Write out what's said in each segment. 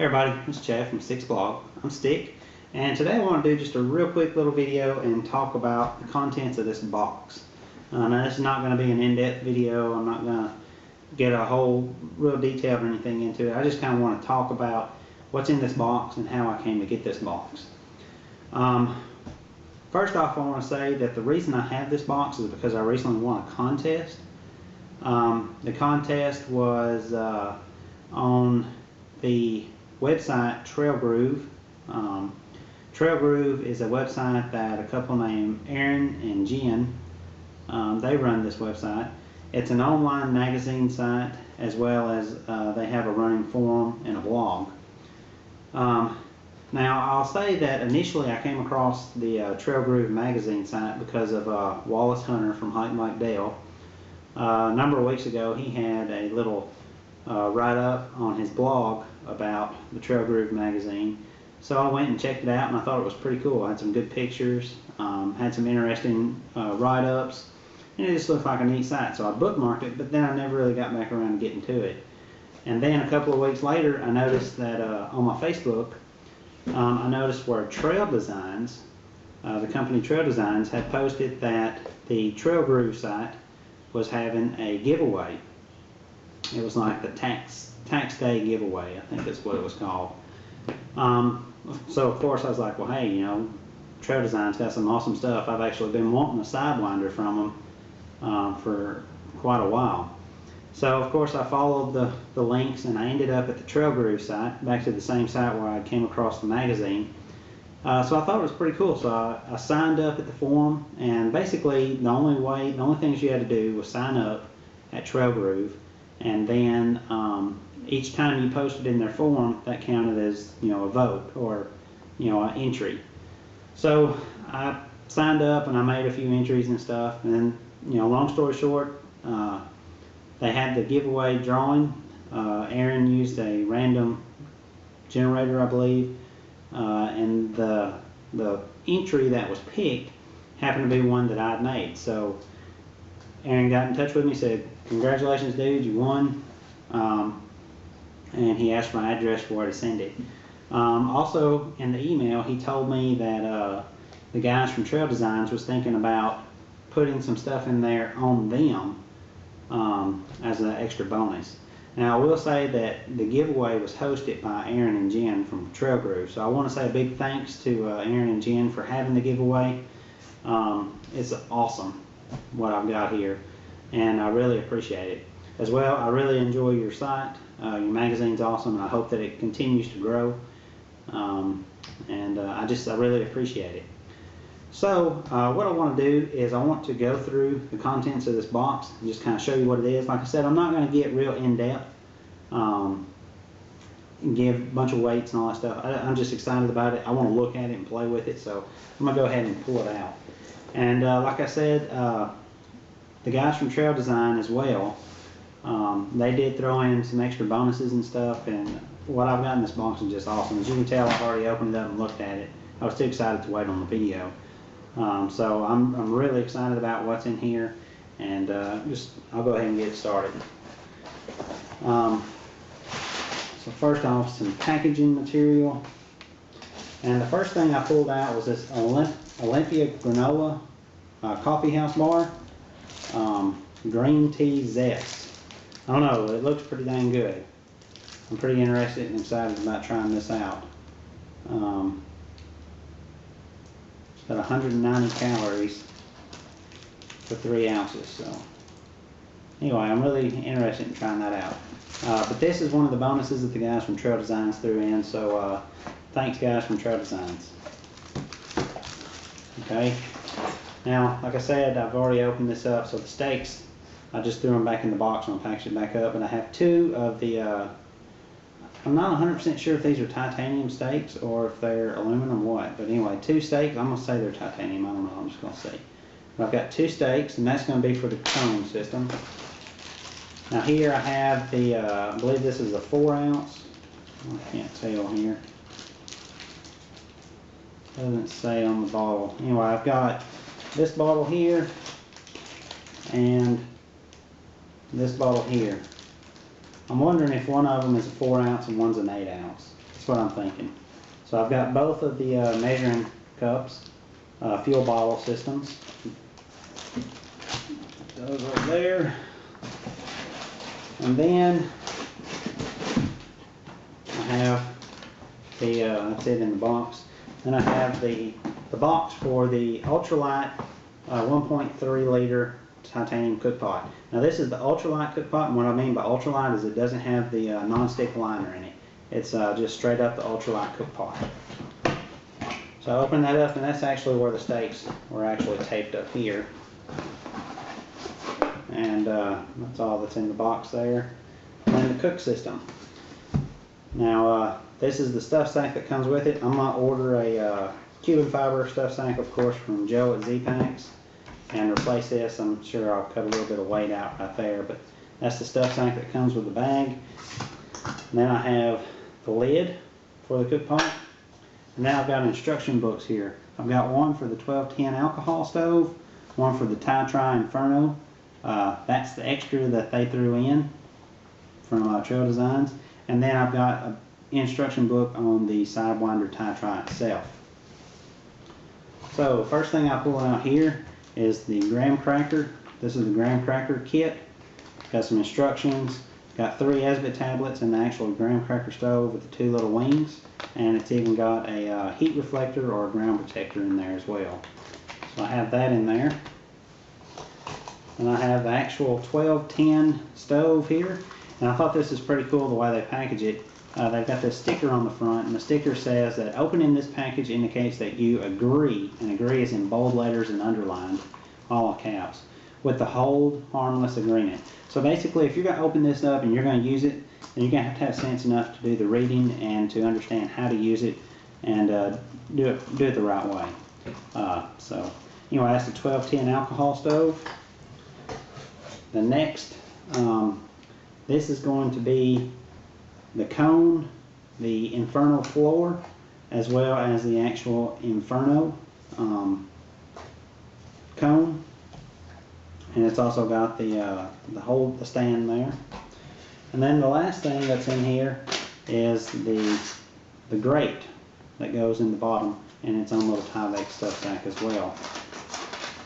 everybody, it's Chad from Stick's Blog. I'm Stick, and today I want to do just a real quick little video and talk about the contents of this box. Now this is not going to be an in-depth video. I'm not going to get a whole real detail or anything into it. I just kind of want to talk about what's in this box and how I came to get this box. First off, I want to say that the reason I have this box is because I recently won a contest. The contest was on the website Trailgroove. Trailgroove is a website that a couple named Aaron and Jen, they run this website. It's an online magazine site, as well as they have a running forum and a blog. Now I'll say that initially I came across the Trailgroove magazine site because of Wallace Hunter from Hike and Lake Dale. A number of weeks ago he had a little write-up on his blog about the Trailgroove magazine. So I went and checked it out and I thought it was pretty cool. It had some good pictures, had some interesting write-ups, and it just looked like a neat site. So I bookmarked it, but then I never really got back around to getting to it. And then a couple of weeks later I noticed that on my Facebook, I noticed where Trail Designs, the company Trail Designs, had posted that the Trailgroove site was having a giveaway. It was like the tax day giveaway, I think that's what it was called. So of course I was like, well, hey, you know, Trail Design's got some awesome stuff. I've actually been wanting a Sidewinder from them for quite a while. So of course I followed the links and I ended up at the Trailgroove site, back to the same site where I came across the magazine. So I thought it was pretty cool. So I signed up at the forum, and basically the only things you had to do was sign up at Trailgroove, and then each time you posted in their forum, that counted as, you know, a vote or, you know, an entry. So I signed up and I made a few entries and stuff, and then, you know, long story short, they had the giveaway drawing. Aaron used a random generator, I believe, and the entry that was picked happened to be one that I'd made. So Aaron got in touch with me, said, "Congratulations, dude, you won," and he asked my address for where to send it. Also in the email he told me that the guys from Trail Designs was thinking about putting some stuff in there on them as an extra bonus. Now I will say that the giveaway was hosted by Aaron and Jen from Trailgroove, so I want to say a big thanks to Aaron and Jen for having the giveaway. It's awesome what I've got here, and I really appreciate it. As well, I really enjoy your site. Your magazine's awesome, and I hope that it continues to grow. I really appreciate it. So what I want to do is I want to go through the contents of this box and just kind of show you what it is. Like I said, I'm not going to get real in-depth and give a bunch of weights and all that stuff. I'm just excited about it. I want to look at it and play with it, so I'm going to go ahead and pull it out. And like I said, the guys from Trail Design as well, they did throw in some extra bonuses and stuff, and what I've got in this box is just awesome. As you can tell, I've already opened it up and looked at it. I was too excited to wait on the video. So I'm really excited about what's in here, and I'll go ahead and get started. So first off, some packaging material, and the first thing I pulled out was this Olympia Granola coffee house bar, green tea zest. I don't know, it looks pretty dang good. I'm pretty interested and excited about trying this out. It's got 190 calories for 3 ounces. So anyway, I'm really interested in trying that out. But this is one of the bonuses that the guys from Trail Designs threw in. So thanks, guys from Trail Designs. Okay. Now, like I said, I've already opened this up. So the steaks, I just threw them back in the box and I'll package it back up. And I have 2 of the, I'm not 100% sure if these are titanium steaks or if they're aluminum or what. But anyway, 2 steaks. I'm going to say they're titanium. I don't know. I'm just going to see. But I've got 2 steaks, and that's going to be for the cone system. Now here I have the, I believe this is a 4 ounce. I can't tell here. Doesn't say on the bottle. Anyway, I've got this bottle here and this bottle here. I'm wondering if one of them is a 4 ounce and one's an 8 ounce. That's what I'm thinking. So I've got both of the measuring cups, fuel bottle systems. Those right there. And then I have the, that's it in the box. Then I have the box for the ultralight 1.3 liter titanium cook pot. Now this is the ultralight cook pot, and what I mean by ultralight is it doesn't have the non-stick liner in it. It's just straight up the ultralight cook pot. So I open that up, and that's actually where the steaks were actually taped up here. And that's all that's in the box there. And then the cook system. Now this is the stuff sack that comes with it. I'm going to order a Cuban fiber stuff sack, of course, from Joe at Z-Packs, and replace this. I'm sure I'll cut a little bit of weight out right there, but that's the stuff sack that comes with the bag. And then I have the lid for the cook pot. And now I've got instruction books here. I've got one for the 1210 alcohol stove, one for the Tri Inferno. That's the extra that they threw in from Trail Designs. And then I've got an instruction book on the Sidewinder Tri itself. So first thing I pull out here is the graham cracker. This is the graham cracker kit. It's got some instructions. It's got 3 Esbit tablets and the actual graham cracker stove with the 2 little wings. And it's even got a heat reflector or a ground protector in there as well. So I have that in there. And I have the actual 1210 stove here. And I thought this is pretty cool the way they package it. They've got this sticker on the front, and the sticker says that opening this package indicates that you agree, and agree is in bold letters and underlined, all caps, with the hold harmless agreement. So basically, if you're going to open this up and you're going to use it, then you're going to have sense enough to do the reading and to understand how to use it and do it the right way. So anyway, that's the 1210 alcohol stove. The next, this is going to be the cone, the Inferno floor, as well as the actual Inferno cone, and it's also got the stand there. And then the last thing that's in here is the grate that goes in the bottom, and its own little Tyvek stuff sack as well.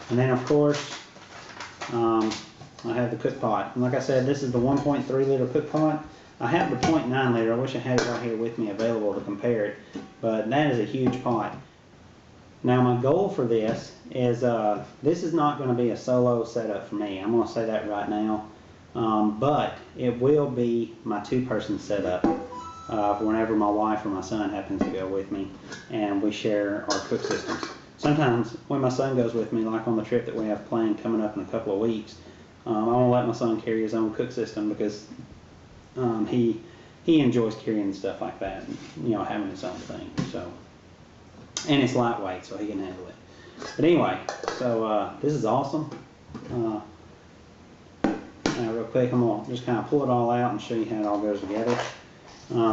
And then of course I have the cook pot, and like I said, this is the 1.3 liter cook pot. I have the 0.9 liter. I wish I had it right here with me available to compare it, but that is a huge pot. Now my goal for this is, this is not going to be a solo setup for me. I'm going to say that right now, but it will be my 2-person setup whenever my wife or my son happens to go with me, and we share our cook systems. Sometimes when my son goes with me, like on the trip that we have planned coming up in a couple of weeks, I want to let my son carry his own cook system because he enjoys carrying stuff like that, and, you know, having his own thing. So, and it's lightweight, so he can handle it. But anyway, so this is awesome. Now, real quick, I'm gonna just kind of pull it all out and show you how it all goes together.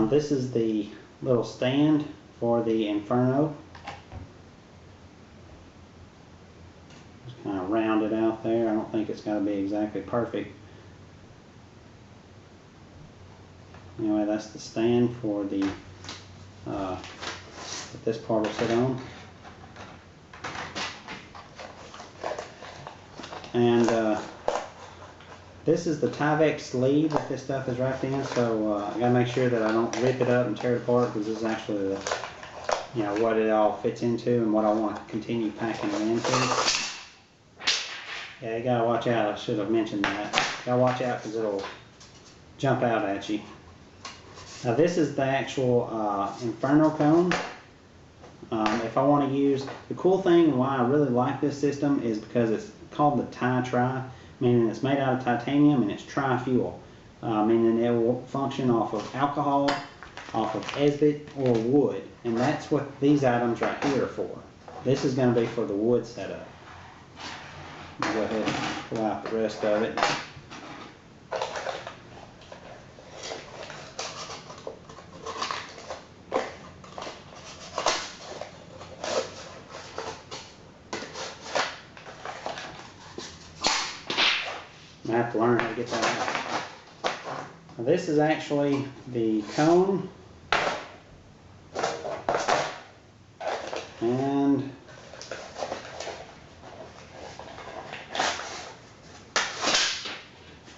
This is the little stand for the Inferno. Just kind of round it out there. I don't think it's got to be exactly perfect. Anyway, that's the stand for the that this part will sit on. And this is the Tyvek sleeve that this stuff is wrapped in, so I gotta make sure that I don't rip it up and tear it apart, because this is actually the, you know, what it all fits into and what I want to continue packing it into. Yeah, you gotta watch out. I should have mentioned that. Gotta watch out because it'll jump out at you. Now this is the actual Inferno cone. If I want to use, the cool thing and why I really like this system is because it's called the Tri, meaning it's made out of titanium and it's tri-fuel, meaning it will function off of alcohol, off of Esbit, or wood, and that's what these items right here are for. This is going to be for the wood setup. I'll go ahead and pull out the rest of it. I have to learn how to get that out. Now this is actually the cone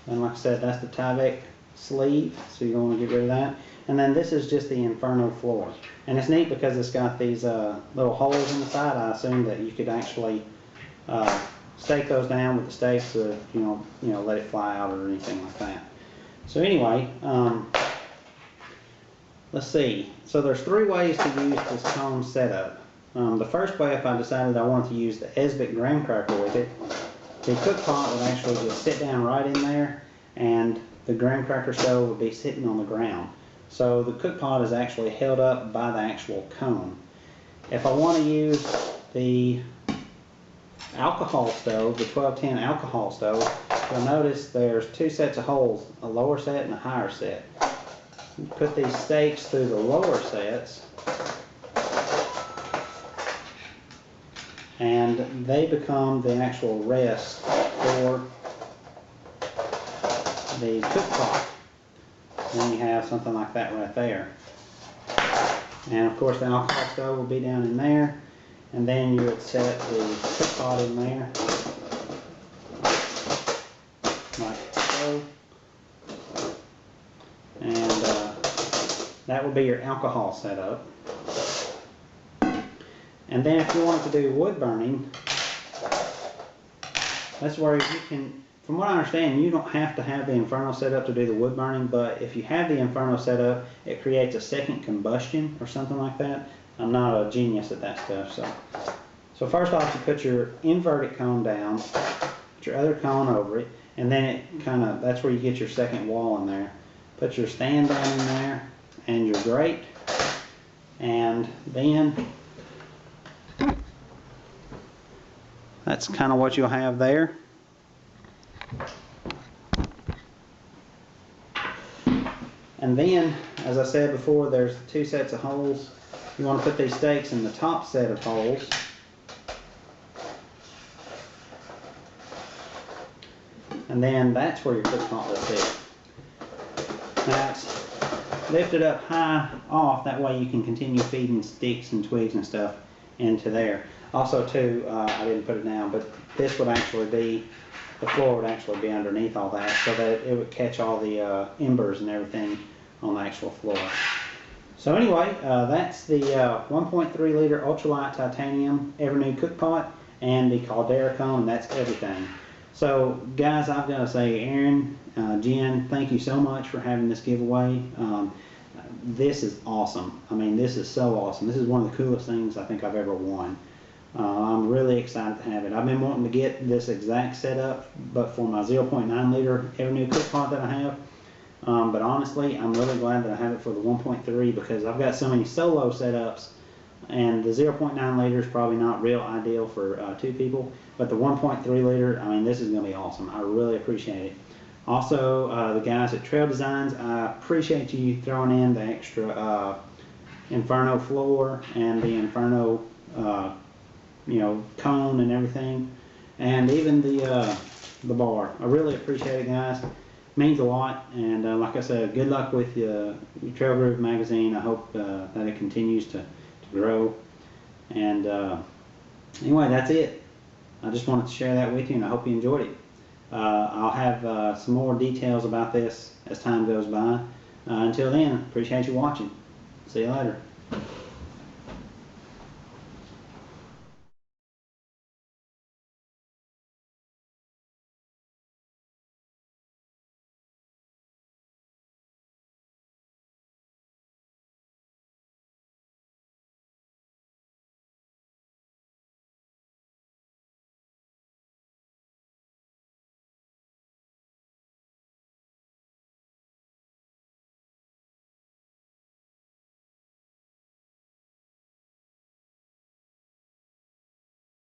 And like I said, that's the Tyvek sleeve, so you're going to get rid of that. And then this is just the Inferno floor. And it's neat because it's got these little holes in the side. I assume that you could actually stake those down with the stakes to, you know, let it fly out or anything like that. So anyway, let's see. So there's 3 ways to use this cone setup. The first way, if I decided I wanted to use the Esbitt graham cracker with it, the cook pot would actually just sit down right in there, and the graham cracker stove would be sitting on the ground. So the cook pot is actually held up by the actual cone. If I want to use the alcohol stove, the 1210 alcohol stove, you'll notice there's 2 sets of holes, a lower set and a higher set. Put these stakes through the lower sets, and they become the actual rest for the cook pot. Then you have something like that right there. And of course the alcohol stove will be down in there, and then you would set the cook pot in there like so, and that would be your alcohol setup. And then if you wanted to do wood burning, that's where you can, from what I understand, you don't have to have the Inferno set up to do the wood burning, but if you have the Inferno set up, it creates a second combustion or something like that. I'm not a genius at that stuff. So first off, you put your inverted cone down, put your other cone over it, and then it kind of, that's where you get your second wall in there. Put your stand down in there and your grate, and then that's kind of what you'll have there. And then, as I said before, there's 2 sets of holes. You want to put these stakes in the top set of holes. And then that's where your cook pot will sit. Now it's lifted up high off, that way you can continue feeding sticks and twigs and stuff into there. Also too, I didn't put it down, but this would actually be, the floor would actually be underneath all that, so that it would catch all the embers and everything on the actual floor. So anyway, that's the 1.3 liter ultralight titanium Evernew cook pot and the Caldera cone, and that's everything. So guys, I've got to say, Aaron, Jen, thank you so much for having this giveaway. This is awesome. I mean, this is so awesome. This is one of the coolest things I think I've ever won. I'm really excited to have it. I've been wanting to get this exact setup, but for my 0.9 liter Evernew cook pot that I have. But honestly, I'm really glad that I have it for the 1.3 because I've got so many solo setups, and the 0.9 liter is probably not real ideal for 2 people. But the 1.3 liter, I mean, this is going to be awesome. I really appreciate it. Also, the guys at Trail Designs, I appreciate you throwing in the extra Inferno floor and the Inferno you know, cone and everything, and even the bar. I really appreciate it, guys. It means a lot, and like I said, good luck with your Trail Groove magazine. I hope that it continues to grow. And anyway, that's it. I just wanted to share that with you, and I hope you enjoyed it. I'll have some more details about this as time goes by. Until then, appreciate you watching. See you later.